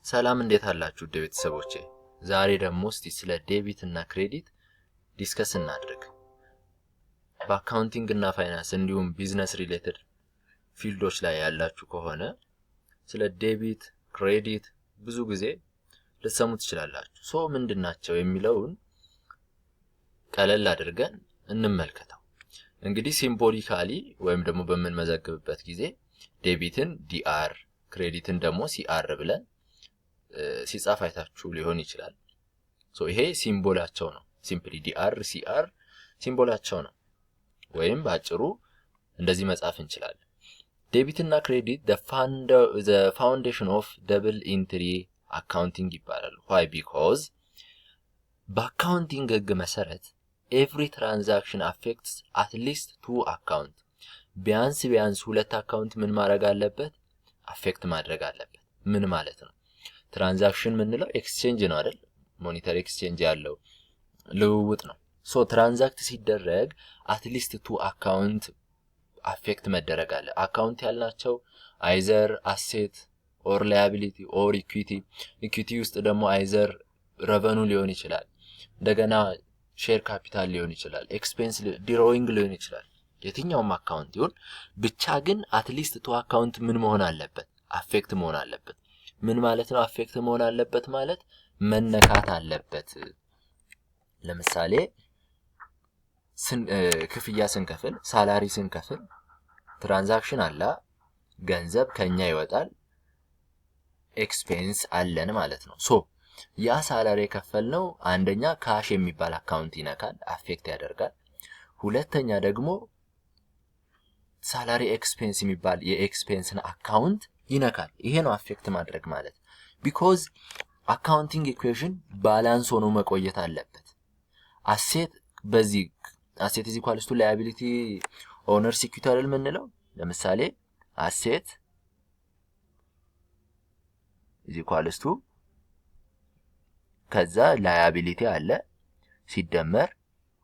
ሰላም እንዴት አላችሁ ቤተሰቦቼ? ዛሬ ደግሞ እስቲ ስለ ዴቢት እና ክሬዲት ዲስከስ እናድርግ። በአካውንቲንግ እና ፋይናንስ እንዲሁም ቢዝነስ ሪሌትድ ፊልዶች ላይ ያላችሁ ከሆነ ስለ ዴቢት ክሬዲት ብዙ ጊዜ ልትሰሙ ትችላላችሁ። ምንድናቸው የሚለውን ቀለል አድርገን እንመልከተው። እንግዲህ ሲምቦሊካሊ ወይም ደግሞ በመንመዘግብበት ጊዜ ዴቢትን ዲአር ክሬዲትን ደግሞ ሲአር ብለን ሲጻፍ አይታችሁ ሊሆን ይችላል። ይሄ ሲምቦላቸው ነው። ሲምፕሊ ዲአር ሲአር ሲምቦላቸው ነው። ወይም ባጭሩ እንደዚህ መጻፍ እንችላለን። ዴቢት እና ክሬዲት the foundation of double entry accounting ይባላል። why? because በአካውንቲንግ ህግ መሰረት every transaction affects at least two account ቢያንስ ሁለት አካውንት ምን ማድረግ አለበት? አፌክት ማድረግ አለበት። ምን ማለት ነው? ትራንዛክሽን ምንለው ኤክስቼንጅ ነው አይደል? ሞኔታሪ ኤክስቼንጅ ያለው ልውውጥ ነው። ትራንዛክት ሲደረግ አትሊስት ቱ አካውንት አፌክት መደረግ አለ። አካውንት ያልናቸው አይዘር አሴት ኦር ላያቢሊቲ ኦር ኢኩዊቲ ውስጥ ደግሞ አይዘር ረቨኑ ሊሆን ይችላል፣ እንደገና ሼር ካፒታል ሊሆን ይችላል፣ ኤክስፔንስ ዲሮዊንግ ሊሆን ይችላል። የትኛውም አካውንት ይሁን ብቻ ግን አትሊስት ቱ አካውንት ምን መሆን አለበት? አፌክት መሆን አለበት። ምን ማለት ነው? አፌክት መሆን አለበት ማለት መነካት አለበት። ለምሳሌ ክፍያ ስንከፍል ሳላሪ ስንከፍል ትራንዛክሽን አለ፣ ገንዘብ ከኛ ይወጣል፣ ኤክስፔንስ አለን ማለት ነው። ያ ሳላሪ የከፈልነው አንደኛ ካሽ የሚባል አካውንት ይነካል፣ አፌክት ያደርጋል። ሁለተኛ ደግሞ ሳላሪ ኤክስፔንስ የሚባል የኤክስፔንስን አካውንት ይነካል። ይሄ ነው አፌክት ማድረግ ማለት። ቢኮዝ አካውንቲንግ ኢኩዌሽን ባላንስ ሆኖ መቆየት አለበት። አሴት ኢዝ ኢኳልስ ቱ ላያቢሊቲ ኦነርስ ኢኩዊቲ አይደል የምንለው። ለምሳሌ አሴት ኢዝ ኢኳልስ ቱ ከዛ ላያቢሊቲ አለ ሲደመር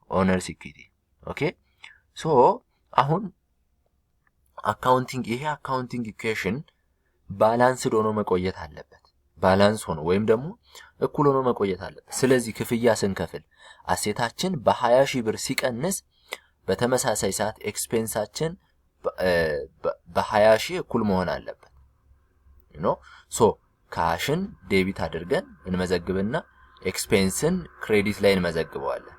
ኦነርስ ኢኩዊቲ። ኦኬ አሁን ይሄ አካውንቲንግ ኢኩዌሽን ባላንስ ሆኖ መቆየት አለበት። ባላንስ ሆኖ ወይም ደግሞ እኩል ሆኖ መቆየት አለበት። ስለዚህ ክፍያ ስንከፍል አሴታችን በ20,000 ብር ሲቀንስ በተመሳሳይ ሰዓት ኤክስፔንሳችን በ20,000 እኩል መሆን አለበት። ካሽን ዴቢት አድርገን እንመዘግብና ኤክስፔንስን ክሬዲት ላይ እንመዘግበዋለን።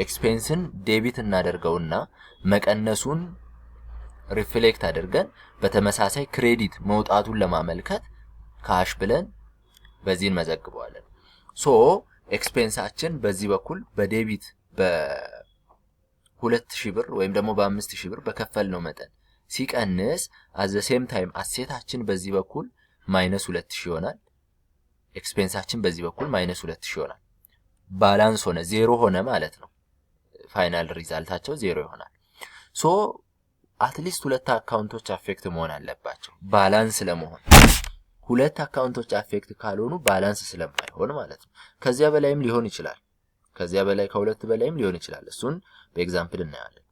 ኤክስፔንስን ዴቢት እናደርገውና መቀነሱን ሪፍሌክት አድርገን በተመሳሳይ ክሬዲት መውጣቱን ለማመልከት ካሽ ብለን በዚህ እንመዘግበዋለን። ኤክስፔንሳችን በዚህ በኩል በዴቢት በ2,000 ብር ወይም ደግሞ በ5,000 ብር በከፈልነው መጠን ሲቀንስ at the same time አሴታችን በዚህ በኩል -2,000 ይሆናል፣ ኤክስፔንሳችን በዚህ በኩል -2,000 ይሆናል። ባላንስ ሆነ፣ ዜሮ ሆነ ማለት ነው። ፋይናል ሪዛልታቸው ዜሮ ይሆናል። አትሊስት ሁለት አካውንቶች አፌክት መሆን አለባቸው ባላንስ ለመሆን። ሁለት አካውንቶች አፌክት ካልሆኑ ባላንስ ስለማይሆን ማለት ነው። ከዚያ በላይም ሊሆን ይችላል። ከሁለት በላይም ሊሆን ይችላል። እሱን በኤግዛምፕል እናያለን።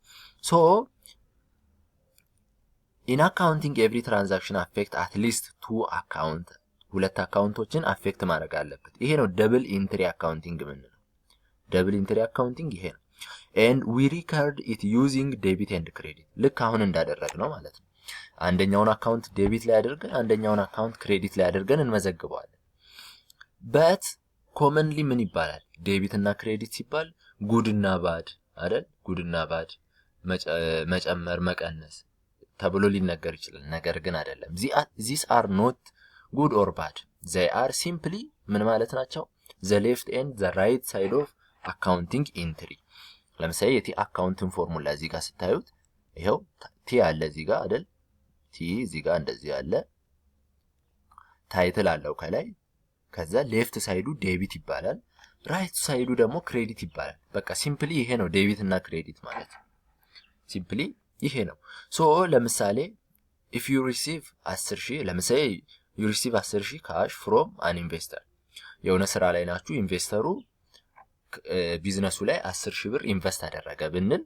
in accounting every transaction affect at least two account ሁለት አካውንቶችን አፌክት ማድረግ አለበት። ይሄ ነው ደብል ኢንትሪ አካውንቲንግ የምንለው። ደብል ኢንትሪ አካውንቲንግ ይሄ ነው። and we record it using debit and credit ልክ አሁን እንዳደረግነው ማለት ነው። አንደኛውን አካውንት ዴቢት ላይ አድርገን አንደኛውን አካውንት ክሬዲት ላይ አድርገን እንመዘግበዋለን። but commonly ምን ይባላል? ዴቢት እና ክሬዲት ሲባል ጉድ እና ባድ አይደል? ጉድ እና ባድ መጨመር መቀነስ ተብሎ ሊነገር ይችላል። ነገር ግን አይደለም። these are not good or bad, they are simply ምን ማለት ናቸው? the left and the right side of accounting entry። ለምሳሌ የቲ አካውንቲንግ ፎርሙላ እዚህ ጋር ስታዩት ይሄው ቲ አለ እዚህ ጋር አይደል? ቲ እዚህ ጋር እንደዚህ አለ፣ ታይትል አለው ከላይ። ከዛ ሌፍት ሳይዱ ዴቢት ይባላል፣ ራይት ሳይዱ ደግሞ ክሬዲት ይባላል። በቃ ሲምፕሊ ይሄ ነው ዴቢት እና ክሬዲት ማለት። ሲምፕሊ ይሄ ነው። ለምሳሌ if you receive 10,000 ለምሳሌ you receive 10,000 cash from an investor። የሆነ ስራ ላይ ናችሁ፣ ኢንቨስተሩ ቢዝነሱ ላይ 10,000 ብር ኢንቨስት አደረገ ብንል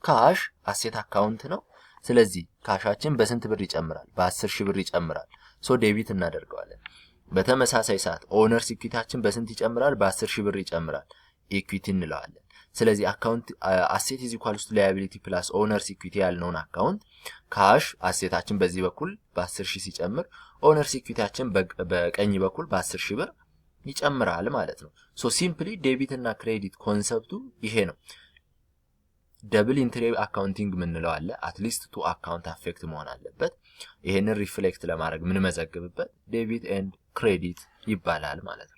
ካሽ አሴት አካውንት ነው። ስለዚህ ካሻችን በስንት ብር ይጨምራል? በ10,000 ብር ይጨምራል። ሶ ዴቢት እናደርገዋለን። በተመሳሳይ ሰዓት ኦነርስ ኢኩዊቲያችን በስንት ይጨምራል? በ10,000 ብር ይጨምራል። ኢኩዊቲ እንለዋለን። ስለዚህ አካውንት አሴት ኢዝ ኢኳልስ ቱ ላያቢሊቲ ፕላስ ኦነርስ ኢኩዊቲ ያልነውን አካውንት ካሽ አሴታችን በዚህ በኩል በ10,000 ሲጨምር ኦነርስ ኢኩዊቲያችን በቀኝ በኩል በ10,000 ብር ይጨምራል ማለት ነው። ሶ ሲምፕሊ ዴቢት እና ክሬዲት ኮንሰፕቱ ይሄ ነው። ደብል ኢንትሪ አካውንቲንግ ምንለው አለ። አትሊስት ቱ አካውንት አፌክት መሆን አለበት። ይሄንን ሪፍሌክት ለማድረግ ምን መዘግብበት ዴቢት ኤንድ ክሬዲት ይባላል ማለት ነው።